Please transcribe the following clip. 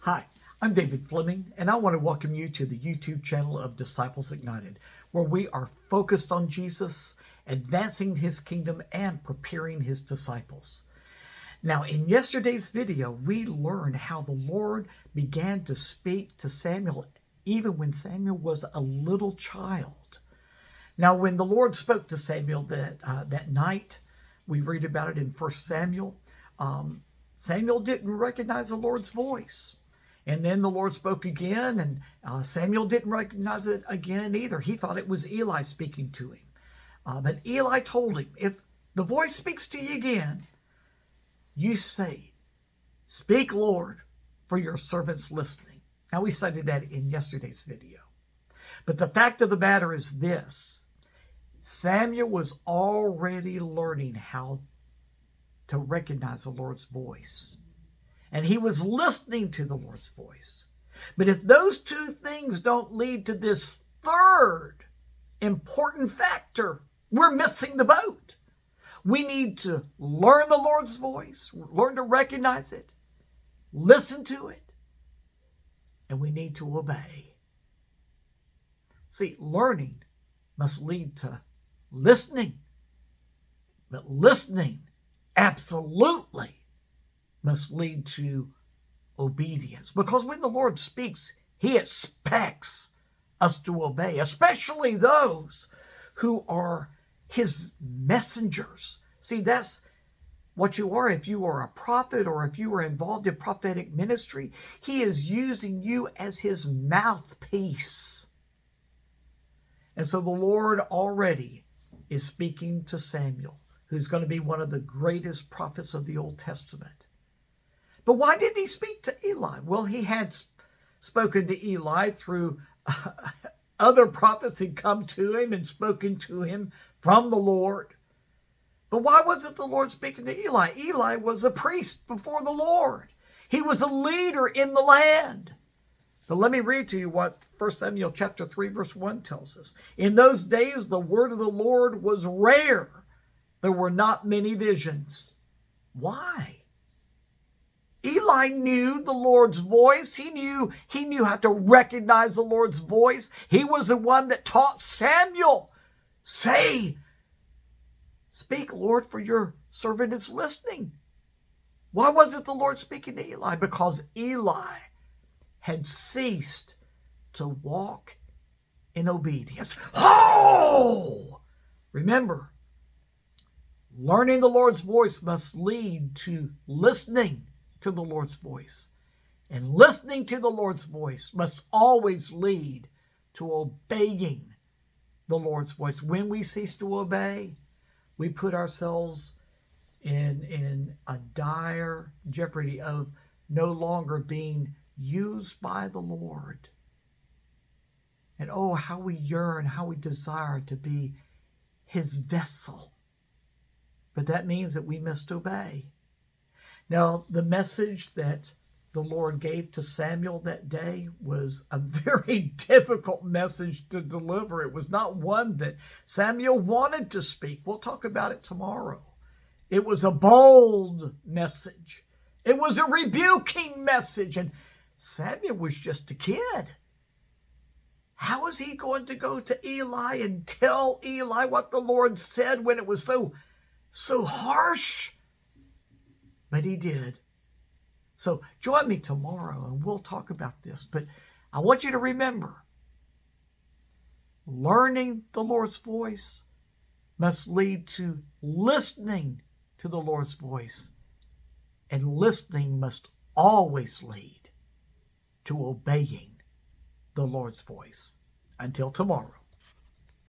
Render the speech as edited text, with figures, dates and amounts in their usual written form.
Hi, I'm David Fleming, and I want to welcome you to the YouTube channel of Disciples Ignited, where we are focused on Jesus, advancing his kingdom, and preparing his disciples. Now, in yesterday's video, we learned how the Lord began to speak to Samuel even when Samuel was a little child. Now, when the Lord spoke to Samuel that night, we read about it in 1 Samuel, Samuel didn't recognize the Lord's voice. And then the Lord spoke again, and Samuel didn't recognize it again either. He thought it was Eli speaking to him. But Eli told him, if the voice speaks to you again, you say, "Speak, Lord, for your servant's listening." Now, we studied that in yesterday's video. But the fact of the matter is this: Samuel was already learning how to recognize the Lord's voice. And he was listening to the Lord's voice. But if those two things don't lead to this third important factor, we're missing the boat. We need to learn the Lord's voice, learn to recognize it, listen to it, and we need to obey. See, learning must lead to listening, but listening absolutely must lead to obedience. Because when the Lord speaks, he expects us to obey, especially those who are his messengers. See, that's what you are. If you are a prophet or if you are involved in prophetic ministry, he is using you as his mouthpiece. And so the Lord already is speaking to Samuel, who's going to be one of the greatest prophets of the Old Testament. But why didn't he speak to Eli? Well, he had spoken to Eli through other prophets had come to him and spoken to him from the Lord. But why wasn't the Lord speaking to Eli? Eli was a priest before the Lord. He was a leader in the land. But let me read to you what 1 Samuel chapter 3, verse 1 tells us. In those days, the word of the Lord was rare. There were not many visions. Why? Eli knew the Lord's voice. He knew how to recognize the Lord's voice. He was the one that taught Samuel, "Say, speak, Lord, for your servant is listening." Why wasn't the Lord speaking to Eli? Because Eli had ceased to walk in obedience. Oh! Remember, learning the Lord's voice must lead to listening to the Lord's voice. And listening to the Lord's voice must always lead to obeying the Lord's voice. When we cease to obey, we put ourselves in a dire jeopardy of no longer being used by the Lord. And oh, how we yearn, how we desire to be his vessel. But that means that we must obey. Now, the message that the Lord gave to Samuel that day was a very difficult message to deliver. It was not one that Samuel wanted to speak. We'll talk about it tomorrow. It was a bold message. It was a rebuking message. And Samuel was just a kid. How was he going to go to Eli and tell Eli what the Lord said when it was so harsh? But he did. So join me tomorrow and we'll talk about this. But I want you to remember, learning the Lord's voice must lead to listening to the Lord's voice. And listening must always lead to obeying the Lord's voice. Until tomorrow.